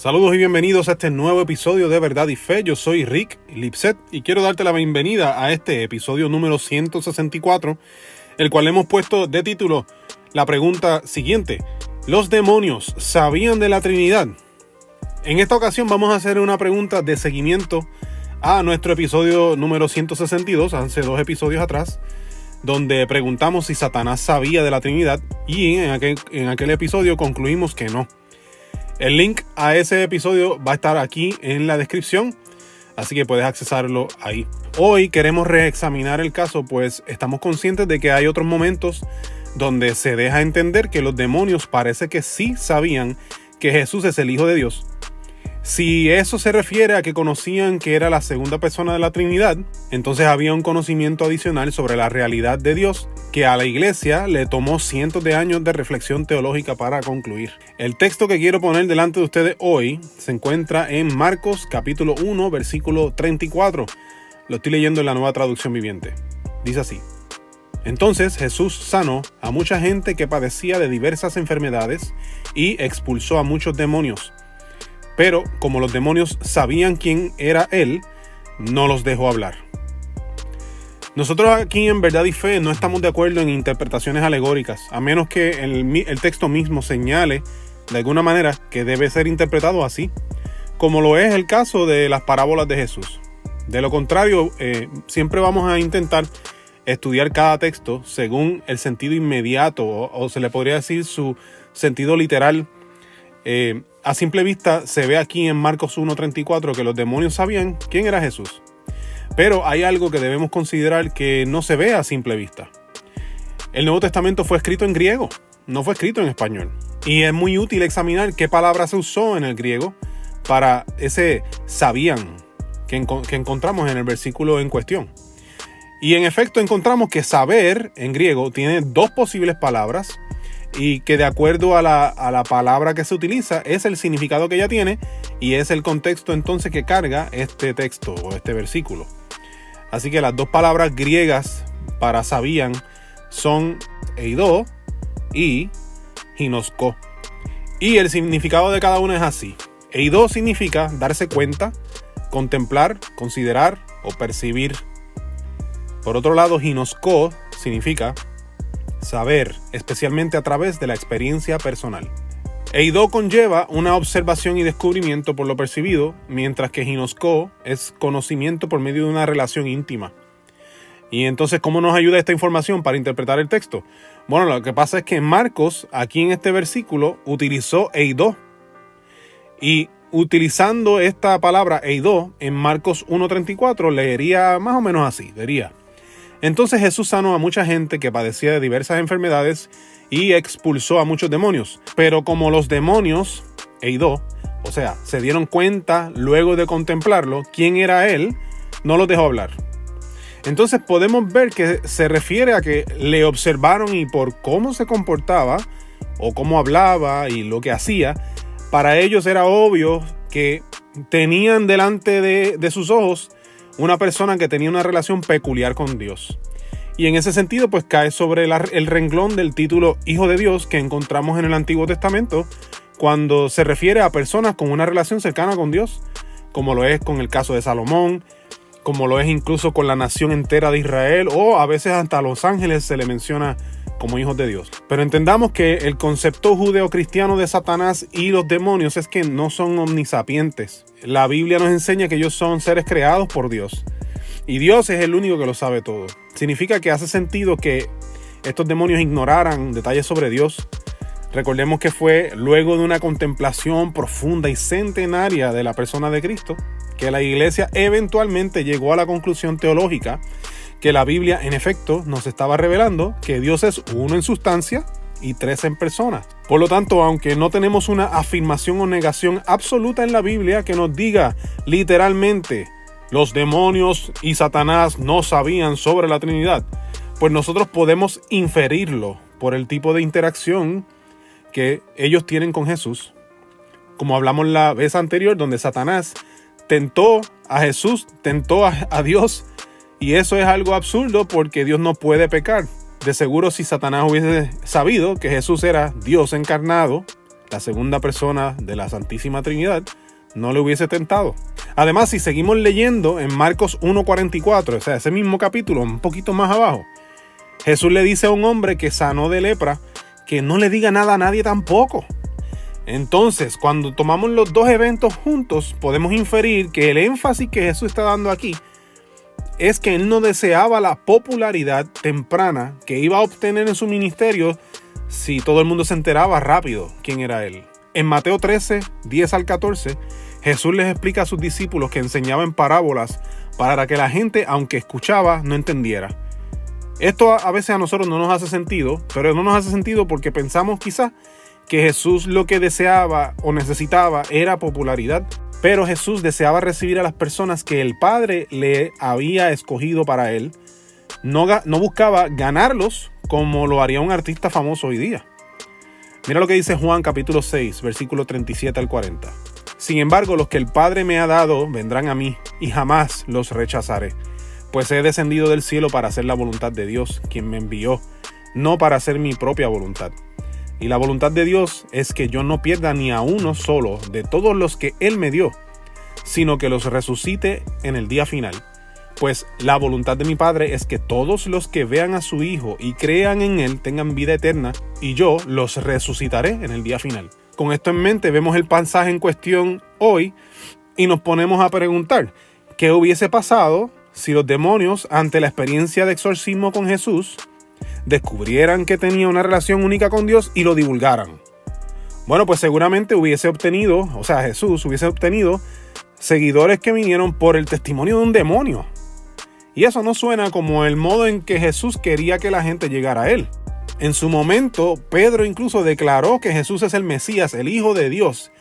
Saludos y bienvenidos a este nuevo episodio de Verdad y Fe. Yo soy Rick Lipset y quiero darte la bienvenida a este episodio número 164, el cual hemos puesto de título la pregunta siguiente: ¿los demonios sabían de la Trinidad? En esta ocasión vamos a hacer una pregunta de seguimiento a nuestro episodio número 162, hace 2 episodios atrás, donde preguntamos si Satanás sabía de la Trinidad y en aquel episodio concluimos que no. El link a ese episodio va a estar aquí en la descripción, así que puedes accesarlo ahí. Hoy queremos reexaminar el caso, pues estamos conscientes de que hay otros momentos donde se deja entender que los demonios parece que sí sabían que Jesús es el Hijo de Dios. Si eso se refiere a que conocían que era la segunda persona de la Trinidad, entonces había un conocimiento adicional sobre la realidad de Dios que a la iglesia le tomó cientos de años de reflexión teológica para concluir. El texto que quiero poner delante de ustedes hoy se encuentra en Marcos capítulo 1, versículo 34. Lo estoy leyendo en la Nueva Traducción Viviente. Dice así: Entonces Jesús sanó a mucha gente que padecía de diversas enfermedades y expulsó a muchos demonios. Pero como los demonios sabían quién era él, no los dejó hablar. Nosotros aquí en Verdad y Fe no estamos de acuerdo en interpretaciones alegóricas, a menos que el texto mismo señale de alguna manera que debe ser interpretado así, como lo es el caso de las parábolas de Jesús. De lo contrario, siempre vamos a intentar estudiar cada texto según el sentido inmediato, o se le podría decir su sentido literal. A simple vista se ve aquí en Marcos 1:34 que los demonios sabían quién era Jesús. Pero hay algo que debemos considerar que no se ve a simple vista. El Nuevo Testamento fue escrito en griego, no fue escrito en español. Y es muy útil examinar qué palabra se usó en el griego para ese sabían que encontramos en el versículo en cuestión. Y en efecto encontramos que saber en griego tiene 2 posibles palabras, y que de acuerdo a la palabra que se utiliza es el significado que ella tiene y es el contexto entonces que carga este texto o este versículo. Así que las 2 palabras griegas para sabían son eidó y ginosko. Y el significado de cada una es así. Eidó significa darse cuenta, contemplar, considerar o percibir. Por otro lado, ginosko significa saber, especialmente a través de la experiencia personal. Eidó conlleva una observación y descubrimiento por lo percibido, mientras que ginosko es conocimiento por medio de una relación íntima. Y entonces, ¿cómo nos ayuda esta información para interpretar el texto? Bueno, lo que pasa es que Marcos, aquí en este versículo, utilizó eidó. Y utilizando esta palabra eidó en Marcos 1:34, leería más o menos así, diría: Entonces Jesús sanó a mucha gente que padecía de diversas enfermedades y expulsó a muchos demonios. Pero como los demonios, eidó, o sea, se dieron cuenta luego de contemplarlo quién era él, no los dejó hablar. Entonces podemos ver que se refiere a que le observaron y por cómo se comportaba o cómo hablaba y lo que hacía, para ellos era obvio que tenían delante de sus ojos una persona que tenía una relación peculiar con Dios. Y en ese sentido, pues cae sobre el renglón del título Hijo de Dios que encontramos en el Antiguo Testamento cuando se refiere a personas con una relación cercana con Dios, como lo es con el caso de Salomón, como lo es incluso con la nación entera de Israel, o a veces hasta a los ángeles se le menciona como hijos de Dios. Pero entendamos que el concepto judeocristiano de Satanás y los demonios es que no son omnisapientes. La Biblia nos enseña que ellos son seres creados por Dios. Y Dios es el único que lo sabe todo. Significa que hace sentido que estos demonios ignoraran detalles sobre Dios. Recordemos que fue luego de una contemplación profunda y centenaria de la persona de Cristo que la iglesia eventualmente llegó a la conclusión teológica que la Biblia en efecto nos estaba revelando que Dios es uno en sustancia y 3 en persona. Por lo tanto, aunque no tenemos una afirmación o negación absoluta en la Biblia que nos diga literalmente los demonios y Satanás no sabían sobre la Trinidad, pues nosotros podemos inferirlo por el tipo de interacción que ellos tienen con Jesús. Como hablamos la vez anterior, donde Satanás tentó a Jesús, tentó a Dios, y eso es algo absurdo porque Dios no puede pecar. De seguro, si Satanás hubiese sabido que Jesús era Dios encarnado, la segunda persona de la Santísima Trinidad, no le hubiese tentado. Además, si seguimos leyendo en Marcos 1:44, o sea, ese mismo capítulo, un poquito más abajo, Jesús le dice a un hombre que sanó de lepra que no le diga nada a nadie tampoco. Entonces, cuando tomamos los dos eventos juntos, podemos inferir que el énfasis que Jesús está dando aquí es que él no deseaba la popularidad temprana que iba a obtener en su ministerio si todo el mundo se enteraba rápido quién era él. En Mateo 13, 10 al 14, Jesús les explica a sus discípulos que enseñaba en parábolas para que la gente, aunque escuchaba, no entendiera. Esto a veces a nosotros no nos hace sentido, pero no nos hace sentido porque pensamos quizás que Jesús lo que deseaba o necesitaba era popularidad, pero Jesús deseaba recibir a las personas que el Padre le había escogido para él. No buscaba ganarlos como lo haría un artista famoso hoy día. Mira lo que dice Juan capítulo 6, versículo 37 al 40. Sin embargo, los que el Padre me ha dado vendrán a mí, y jamás los rechazaré, pues he descendido del cielo para hacer la voluntad de Dios, quien me envió, no para hacer mi propia voluntad. Y la voluntad de Dios es que yo no pierda ni a uno solo de todos los que Él me dio, sino que los resucite en el día final. Pues la voluntad de mi Padre es que todos los que vean a su Hijo y crean en Él tengan vida eterna, y yo los resucitaré en el día final. Con esto en mente vemos el pasaje en cuestión hoy y nos ponemos a preguntar, ¿qué hubiese pasado si los demonios, ante la experiencia de exorcismo con Jesús, descubrieran que tenía una relación única con Dios y lo divulgaran? Bueno, pues seguramente Jesús hubiese obtenido seguidores que vinieron por el testimonio de un demonio. Y eso no suena como el modo en que Jesús quería que la gente llegara a él. En su momento, Pedro incluso declaró que Jesús es el Mesías, el Hijo de Dios.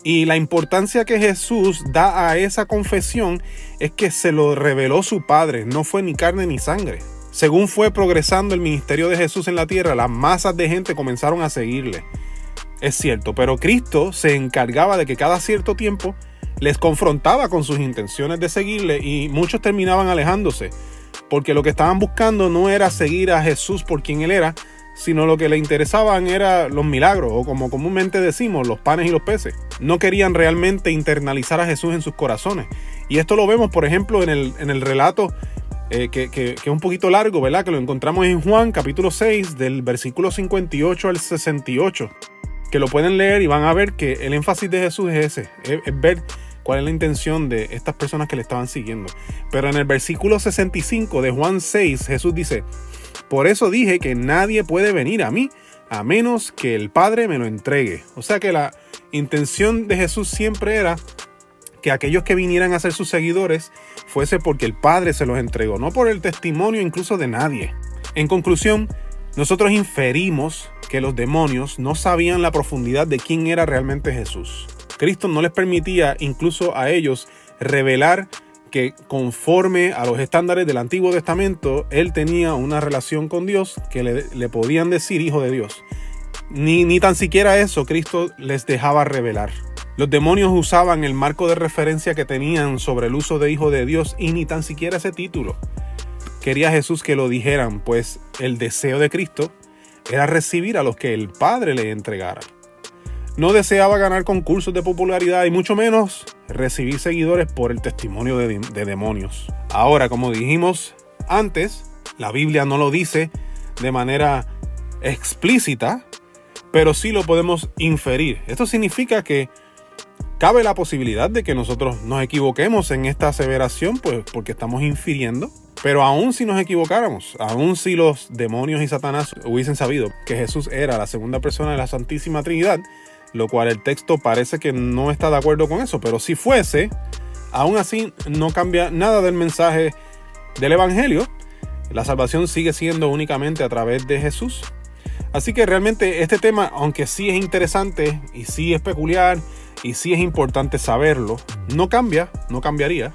Y la importancia que Jesús da a esa confesión es que se lo reveló su Padre, no fue ni carne ni sangre. Según fue progresando el ministerio de Jesús en la tierra, las masas de gente comenzaron a seguirle. Es cierto, pero Cristo se encargaba de que cada cierto tiempo les confrontaba con sus intenciones de seguirle y muchos terminaban alejándose, porque lo que estaban buscando no era seguir a Jesús por quien él era, sino lo que le interesaban era los milagros, o como comúnmente decimos, los panes y los peces. No querían realmente internalizar a Jesús en sus corazones. Y esto lo vemos, por ejemplo, en el relato que es un poquito largo, ¿verdad? Que lo encontramos en Juan capítulo 6, del versículo 58 al 68, que lo pueden leer y van a ver que el énfasis de Jesús es ese, es ver cuál es la intención de estas personas que le estaban siguiendo. Pero en el versículo 65 de Juan 6, Jesús dice: por eso dije que nadie puede venir a mí a menos que el Padre me lo entregue. O sea que la intención de Jesús siempre era que aquellos que vinieran a ser sus seguidores fuese porque el Padre se los entregó, no por el testimonio incluso de nadie. En conclusión, nosotros inferimos que los demonios no sabían la profundidad de quién era realmente Jesús. Cristo no les permitía incluso a ellos revelar que conforme a los estándares del Antiguo Testamento, él tenía una relación con Dios que le podían decir hijo de Dios. Ni tan siquiera eso Cristo les dejaba revelar. Los demonios usaban el marco de referencia que tenían sobre el uso de hijo de Dios y ni tan siquiera ese título quería Jesús que lo dijeran, pues el deseo de Cristo era recibir a los que el Padre le entregara. No deseaba ganar concursos de popularidad y mucho menos recibir seguidores por el testimonio de demonios. Ahora, como dijimos antes, la Biblia no lo dice de manera explícita, pero sí lo podemos inferir. Esto significa que cabe la posibilidad de que nosotros nos equivoquemos en esta aseveración, pues porque estamos infiriendo. Pero aún si nos equivocáramos, aún si los demonios y Satanás hubiesen sabido que Jesús era la segunda persona de la Santísima Trinidad, lo cual el texto parece que no está de acuerdo con eso, pero si fuese, aún así no cambia nada del mensaje del Evangelio. La salvación sigue siendo únicamente a través de Jesús. Así que realmente este tema, aunque sí es interesante y sí es peculiar y sí es importante saberlo, no cambiaría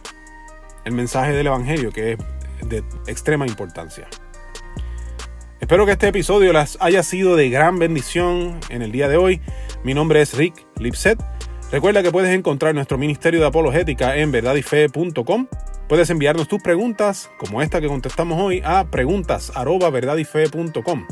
el mensaje del Evangelio, que es de extrema importancia. Espero que este episodio les haya sido de gran bendición en el día de hoy. Mi nombre es Rick Lipset. Recuerda que puedes encontrar nuestro ministerio de apologética en verdadyfe.com. Puedes enviarnos tus preguntas, como esta que contestamos hoy, a preguntas@verdadyfe.com.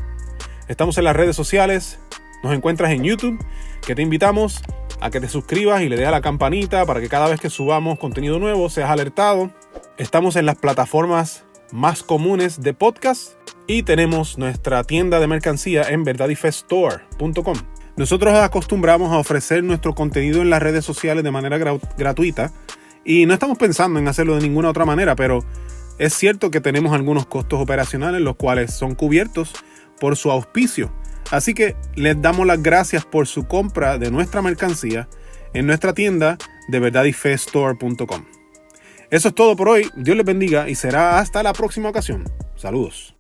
Estamos en las redes sociales. Nos encuentras en YouTube, que te invitamos a que te suscribas y le des a la campanita para que cada vez que subamos contenido nuevo seas alertado. Estamos en las plataformas más comunes de podcast y tenemos nuestra tienda de mercancía en verdadyfeststore.com. Nosotros acostumbramos a ofrecer nuestro contenido en las redes sociales de manera gratuita y no estamos pensando en hacerlo de ninguna otra manera, pero es cierto que tenemos algunos costos operacionales los cuales son cubiertos por su auspicio. Así que les damos las gracias por su compra de nuestra mercancía en nuestra tienda de verdadyfeststore.com. Eso es todo por hoy. Dios les bendiga y será hasta la próxima ocasión. Saludos.